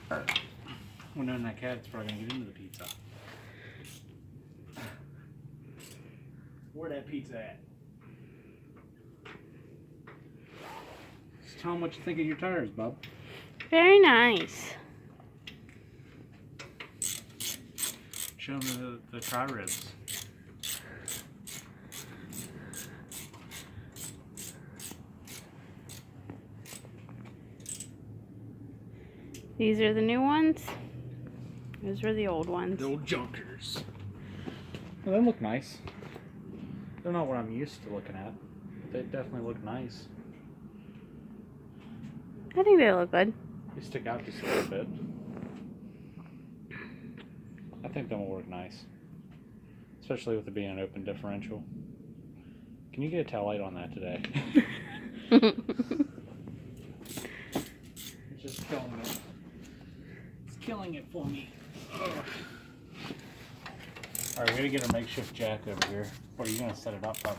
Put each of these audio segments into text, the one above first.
Well, knowing that cat, it's probably gonna get into the pizza. Where that pizza at? Just tell them what you think of your tires, Bob. Very nice. Show them the tri-ribs. These are the new ones. Those were the old ones. The old junkers. Well, they look nice. They're not what I'm used to looking at. They definitely look nice. I think they look good. They stick out just a little bit. I think they'll work nice. Especially with it being an open differential. Can you get a tail light on that today? It's just killing it. It's killing it for me. Ugh. Alright, we gotta get our makeshift jack over here. Or are you gonna set it up, Bob?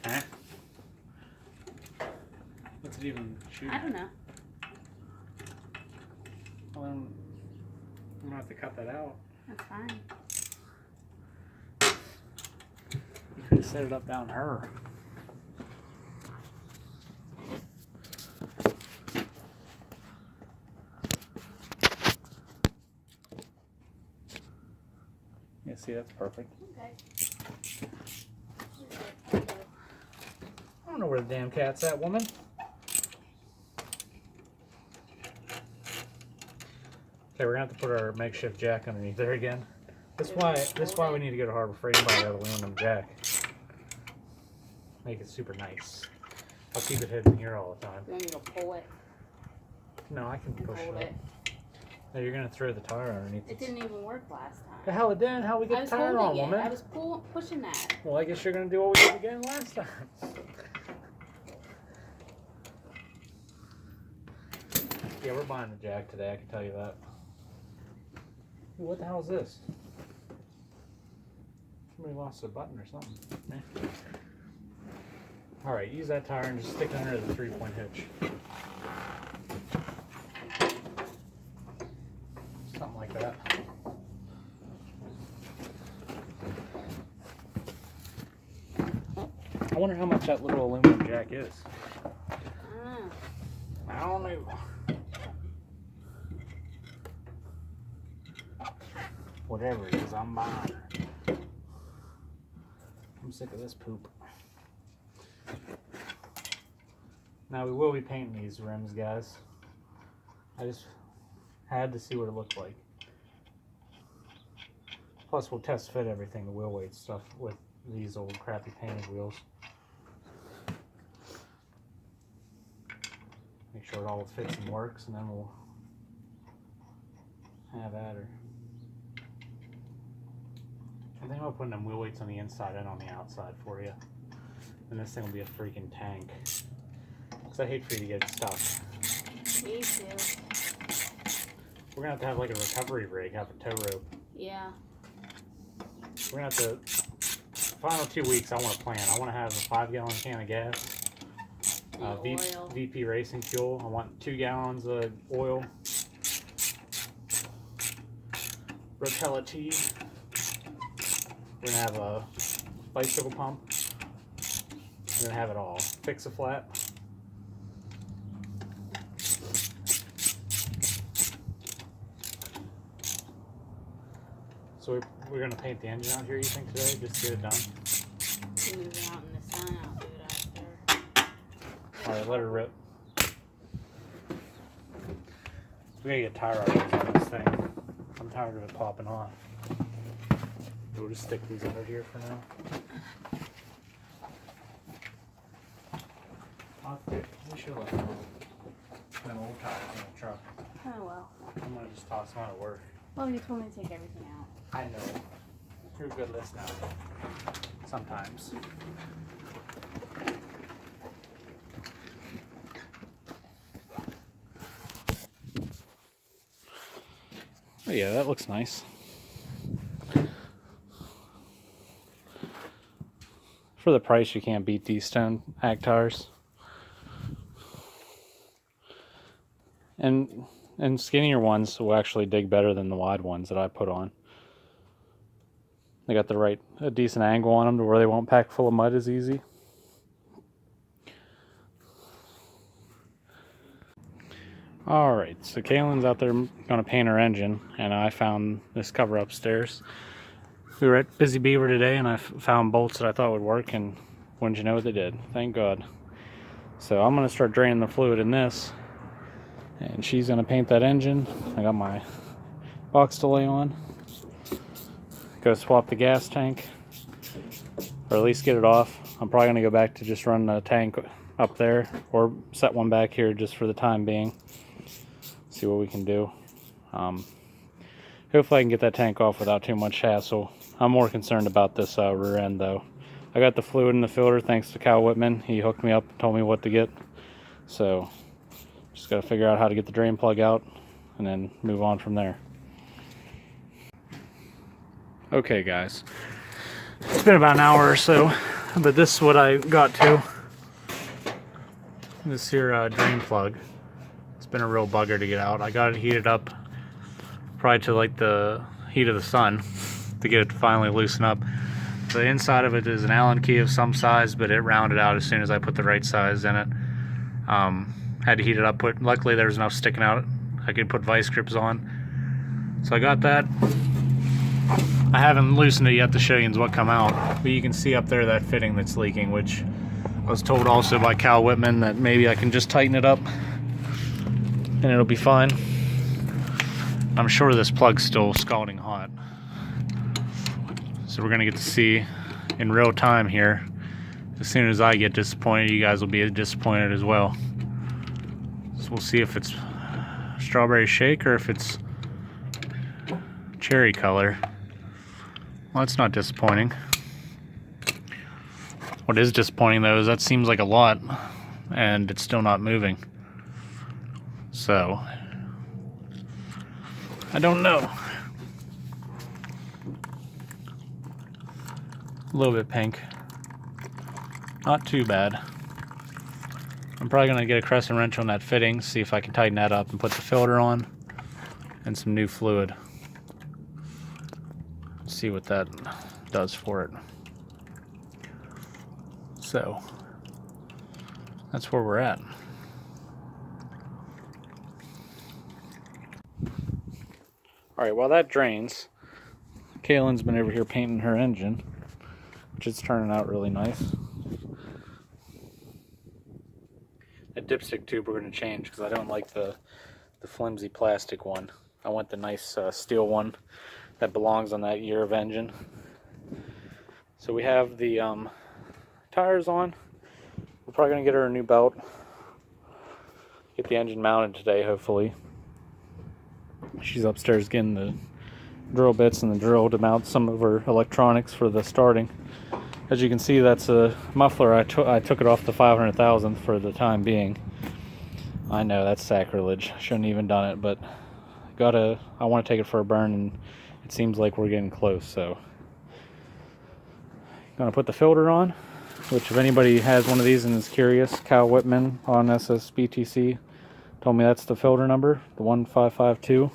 Huh? What's it even shooting? I don't know. Well, then I'm gonna have to cut that out. That's fine. You could have set it up down her. Yeah, see, that's perfect. Okay. I don't know where the damn cat's at, woman. Okay, we're gonna have to put our makeshift jack underneath there again. That's why we need to go to Harbor Freight and buy that aluminum jack. Make it super nice. I'll keep it hidden here all the time. You want me to pull it? No, I can push Hold it up. it. No, you're gonna throw the tire underneath. It didn't even work last time. The hell it didn't? How we I get was the tire on, holding it. woman? I was pushing that. Well, I guess you're gonna do what we did again last time. Yeah, we're buying the jack today, I can tell you that. Ooh, what the hell is this? Somebody lost a button or something. Eh. Alright, use that tire and just stick it under the 3-point hitch. Something like that. I wonder how much that little aluminum jack is. I don't know. Whatever it is, I'm buying her. I'm sick of this poop. Now we will be painting these rims, guys. I just had to see what it looked like. Plus we'll test fit everything, the wheel weight stuff, with these old crappy painted wheels. Make sure it all fits and works, and then we'll have at her. I think I'll put them wheel weights on the inside and on the outside for you. And this thing will be a freaking tank. Because I hate for you to get stuck. Me too. We're going to have like a recovery rig, have a tow rope. Yeah. We're going to have to, final 2 weeks, I want to plan. I want to have a 5-gallon can of gas. Oil. VP racing fuel. I want 2 gallons of oil. Rotella tea. We're going to have a bicycle pump. We're going to have it all. Fix a flat. So we're going to paint the engine out here, you think, today? Just to get it done? Move it out in the sun, I'll do it after. Alright, let her rip. We gotta get tire irons on this thing. I'm tired of it popping off. We'll just stick these under here for now. We should look at them old tires in the truck. Oh well. I'm gonna just toss them out at work. Well, you told me to take everything out. I know. You're a good listener. Sometimes. Oh yeah, that looks nice. For the price, you can't beat these stone act tires. And skinnier ones will actually dig better than the wide ones that I put on. They got a decent angle on them to where they won't pack full of mud as easy. Alright, so Kaylin's out there gonna paint her engine, and I found this cover upstairs. We were at Busy Beaver today, and I found bolts that I thought would work, and wouldn't you know what they did? Thank God. So I'm gonna start draining the fluid in this, and she's gonna paint that engine. I got my box delay on. Go swap the gas tank, or at least get it off. I'm probably gonna go back to just run the tank up there, or set one back here just for the time being. See what we can do. Hopefully I can get that tank off without too much hassle. I'm more concerned about this rear end though. I got the fluid in the filter thanks to Kyle Whitman. He hooked me up and told me what to get. So just got to figure out how to get the drain plug out and then move on from there. Okay guys, it's been about an hour or so, but this is what I got to. This here drain plug. It's been a real bugger to get out. I got it heated up probably to like the heat of the sun to get it to finally loosen up. The inside of it is an Allen key of some size, but it rounded out as soon as I put the right size in it. Had to heat it up. Luckily there was enough sticking out I could put vice grips on. So I got that. I haven't loosened it yet to show you what come out, but you can see up there that fitting that's leaking, which I was told also by Cal Whitman that maybe I can just tighten it up and it'll be fine. I'm sure this plug's still scalding hot. So we're gonna get to see in real time here. As soon as I get disappointed, you guys will be disappointed as well. So we'll see if it's strawberry shake or if it's cherry color. Well, it's not disappointing. What is disappointing though is that seems like a lot and it's still not moving. So I don't know. A little bit pink. Not too bad. I'm probably going to get a crescent wrench on that fitting, see if I can tighten that up and put the filter on and some new fluid. See what that does for it. So that's where we're at. Alright, while that drains, Kaylin's been over here painting her engine, which is turning out really nice. That dipstick tube we're going to change because I don't like the flimsy plastic one. I want the nice steel one that belongs on that year of engine. So we have the tires on. We're probably going to get her a new belt. Get the engine mounted today, hopefully. She's upstairs getting the drill bits and the drill to mount some of her electronics for the starting. As you can see, that's a muffler. I took it off the 500,000th for the time being. I know that's sacrilege. Shouldn't even done it, but I want to take it for a burn, and it seems like we're getting close. So, gonna put the filter on. Which, if anybody has one of these and is curious, Kyle Whitman on SSBTC told me that's the filter number, the 1552.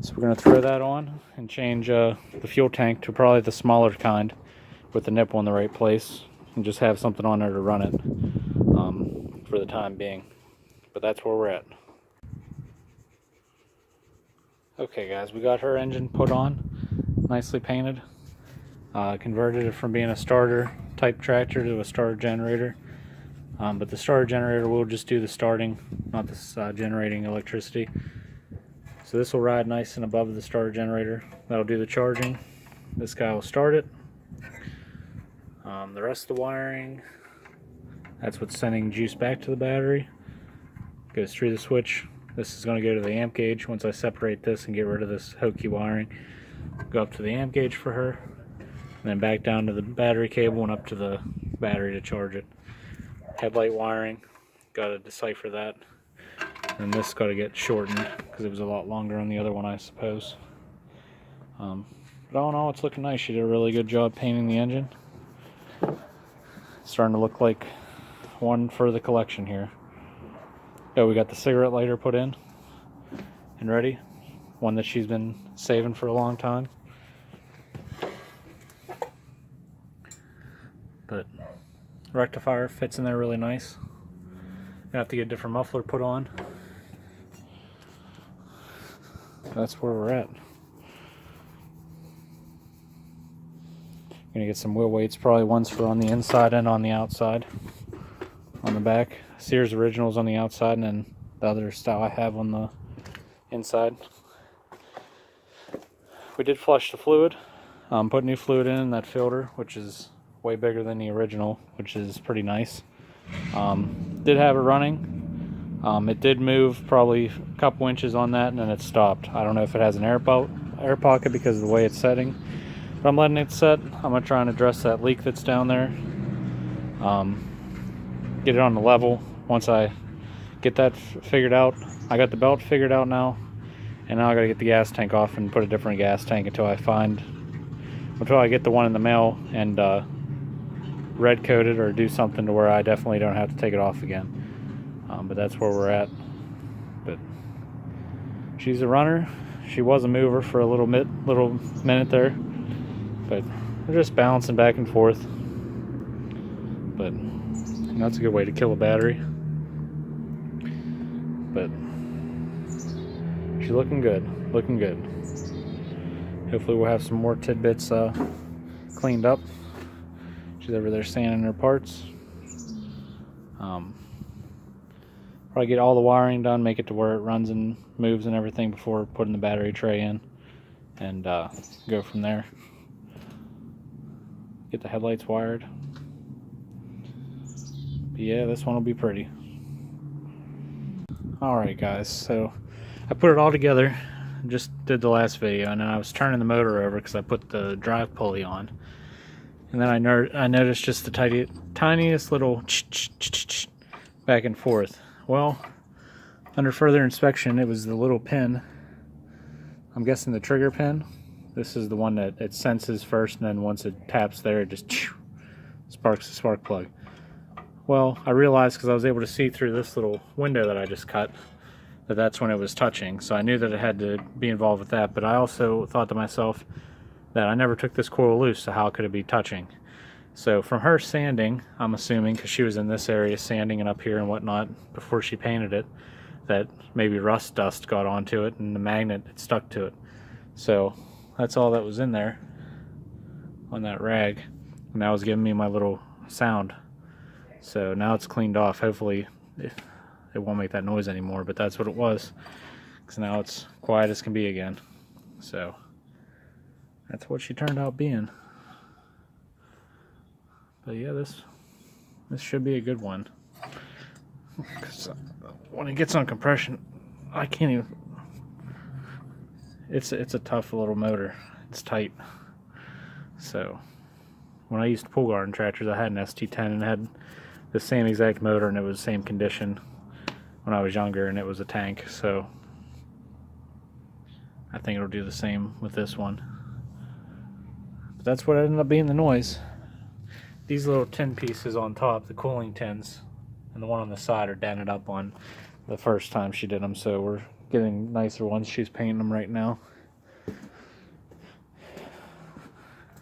So we're going to throw that on and change the fuel tank to probably the smaller kind with the nipple in the right place, and just have something on there to run it for the time being. But that's where we're at. Okay guys, we got her engine put on, nicely painted. Converted it from being a starter type tractor to a starter generator. But the starter generator will just do the starting, not this generating electricity. So this will ride nice and above the starter generator. That'll do the charging. This guy will start it. The rest of the wiring, that's what's sending juice back to the battery. Goes through the switch. This is going to go to the amp gauge. Once I separate this and get rid of this hokey wiring, go up to the amp gauge for her, and then back down to the battery cable and up to the battery to charge it. Headlight wiring, got to decipher that. And this got to get shortened because it was a lot longer on the other one, I suppose. But all in all, it's looking nice. She did a really good job painting the engine. starting to look like one for the collection here. Oh, we got the cigarette lighter put in and ready. One that she's been saving for a long time. But rectifier fits in there really nice. Gonna have to get a different muffler put on. That's where we're at. Gonna get some wheel weights, probably ones for on the inside and on the outside. On the back, Sears Originals on the outside, and then the other style I have on the inside. We did flush the fluid, put new fluid in that filter, which is way bigger than the original, which is pretty nice. Did have it running. It did move probably a couple inches on that, and then it stopped. I don't know if it has an air pocket because of the way it's setting, but I'm letting it set. I'm gonna try and address that leak that's down there. Get it on the level. Once I get that figured out, I got the belt figured out now, and now I gotta get the gas tank off and put a different gas tank until I get the one in the mail and red coated or do something to where I definitely don't have to take it off again. But that's where we're at. But she's a runner. She was a mover for a little minute there, but we're just bouncing back and forth. But that's a good way to kill a battery. But she's looking good, looking good. Hopefully we'll have some more tidbits cleaned up. She's over there sanding her parts. Probably get all the wiring done, make it to where it runs and moves and everything before putting the battery tray in, and go from there. Get the headlights wired. But yeah, this one will be pretty. Alright guys, so I put it all together, just did the last video, and then I was turning the motor over because I put the drive pulley on. And then I noticed just the tiniest little back and forth. Well, under further inspection, it was the little pin. I'm guessing the trigger pin. This is the one that it senses first, and then once it taps there, it just sparks the spark plug. Well, I realized because I was able to see through this little window that I just cut that that's when it was touching. So I knew that it had to be involved with that, but I also thought to myself that I never took this coil loose, so how could it be touching? So from her sanding, I'm assuming, because she was in this area sanding and up here and whatnot before she painted it, that maybe rust dust got onto it and the magnet had stuck to it. So that's all that was in there on that rag, and that was giving me my little sound. So now it's cleaned off. Hopefully it won't make that noise anymore, but that's what it was, because now it's quiet as can be again. So that's what she turned out being. But yeah, this should be a good one. Cause when it gets on compression, I can't even. It's a tough little motor. It's tight. So when I used pull garden tractors, I had an ST10 and it had the same exact motor, and it was the same condition when I was younger, and it was a tank. So I think it'll do the same with this one. But that's what ended up being the noise. These little tin pieces on top, the cooling tins, and the one on the side are dented up on the first time she did them, so we're getting nicer ones. She's painting them right now.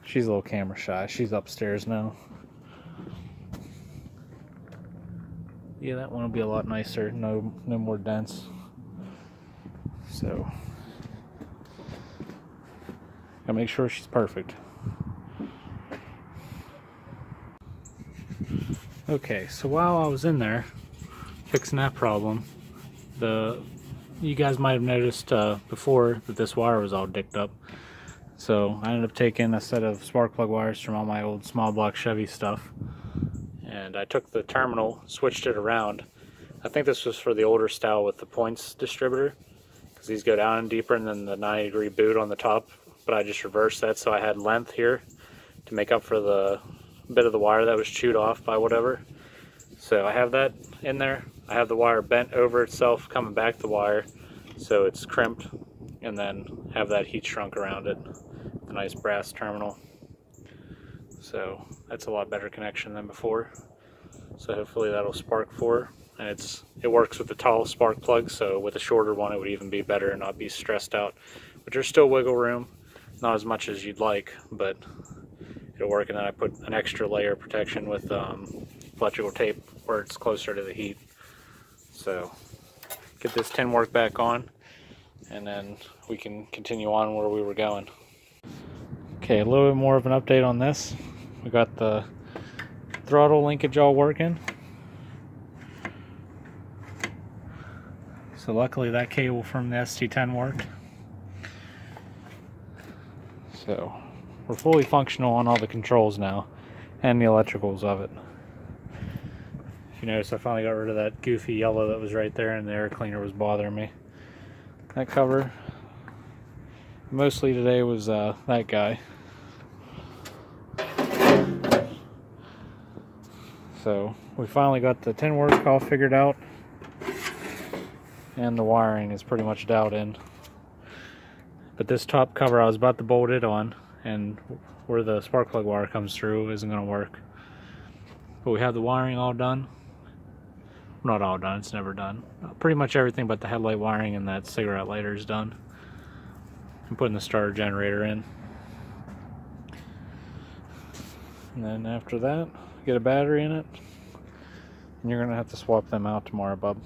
She's a little camera shy. She's upstairs now. Yeah, that one will be a lot nicer. No more dents. So gotta make sure she's perfect. Okay, so while I was in there fixing that problem, you guys might have noticed before that this wire was all dicked up. So I ended up taking a set of spark plug wires from all my old small block Chevy stuff, and I took the terminal, switched it around. I think this was for the older style with the points distributor, because these go down deeper and then the 90-degree boot on the top, but I just reversed that so I had length here to make up for the bit of the wire that was chewed off by whatever. So I have that in there. I have the wire bent over itself coming back the wire so it's crimped, and then have that heat shrunk around it. A nice brass terminal. So that's a lot better connection than before. So hopefully that'll spark for, and it works with the tall spark plug, so with a shorter one it would even be better and not be stressed out. But there's still wiggle room, not as much as you'd like, but it'll work. And then I put an extra layer of protection with electrical tape where it's closer to the heat. So get this tin work back on, and then we can continue on where we were going. Okay, a little bit more of an update on this. We got the throttle linkage all working. So luckily that cable from the ST10 worked. So we're fully functional on all the controls now and the electricals of it. If you notice, I finally got rid of that goofy yellow that was right there, and the air cleaner was bothering me. That cover mostly today was that guy. So we finally got the tin work all figured out, and the wiring is pretty much dialed in. But this top cover, I was about to bolt it on, and where the spark plug wire comes through isn't going to work. But we have the wiring all done. Not all done, it's never done. Pretty much everything but the headlight wiring and that cigarette lighter is done. I'm putting the starter generator in. And then after that, get a battery in it. And you're going to have to swap them out tomorrow, bub.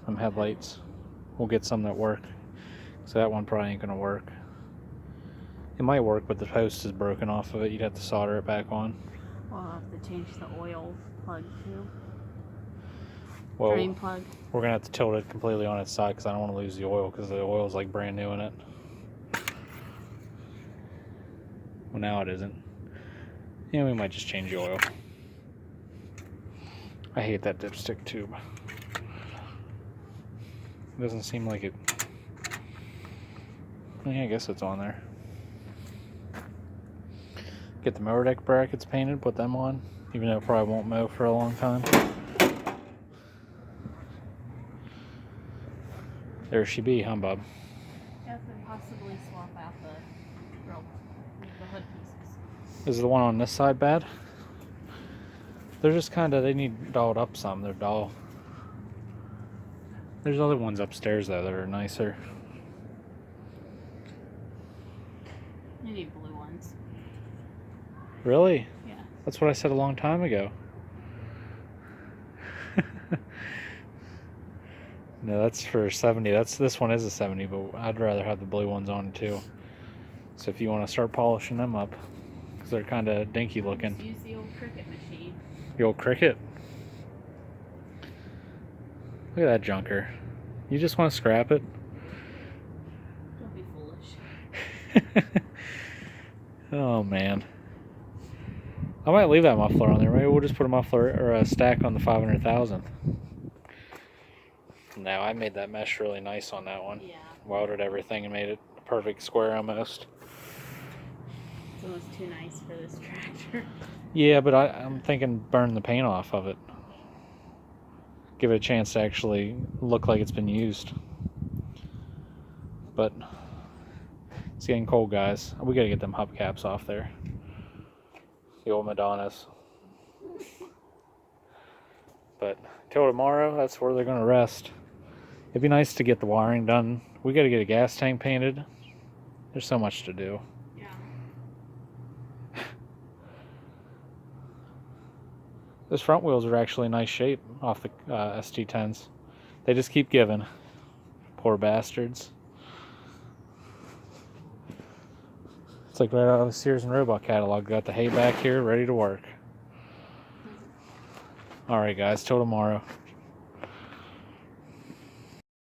Them headlights. We'll get some that work. So that one probably ain't going to work. It might work, but the post is broken off of it. You'd have to solder it back on. We'll have to change the oil plug too. Well, Drain plug. We're going to have to tilt it completely on its side because I don't want to lose the oil, because the oil is like brand new in it. Well, now it isn't. Yeah, we might just change the oil. I hate that dipstick tube. It doesn't seem like it. Yeah, I guess it's on there. Get the mower deck brackets painted, put them on, even though it probably won't mow for a long time. There she be, huh, Bob? Yeah, could possibly swap out the hood pieces. Is the one on this side bad? They're just kind of, they need dolled up some. They're dull. There's other ones upstairs though that are nicer. You need blue ones. Really? Yeah. That's what I said a long time ago. No, that's for 70. This one is a 70, but I'd rather have the blue ones on too. So if you want to start polishing them up, because they're kind of dinky looking. Just use the old Cricut machine. The old Cricut? Look at that junker. You just want to scrap it? Don't be foolish. Oh man. I might leave that muffler on there. Maybe we'll just put a muffler or a stack on the 500,000. No, I made that mesh really nice on that one. Yeah. Welded everything and made it a perfect square almost. It's almost too nice for this tractor. Yeah, but I'm thinking burn the paint off of it. Give it a chance to actually look like it's been used. But it's getting cold, guys. We gotta get them hubcaps off there. The old Madonnas. But till tomorrow, that's where they're gonna rest. It'd be nice to get the wiring done. We gotta get a gas tank painted. There's so much to do. Yeah. Those front wheels are actually in nice shape off the ST10s. They just keep giving. Poor bastards. It's like right out of the Sears and Roebuck catalog. Got the hay back here, ready to work. Alright guys, till tomorrow.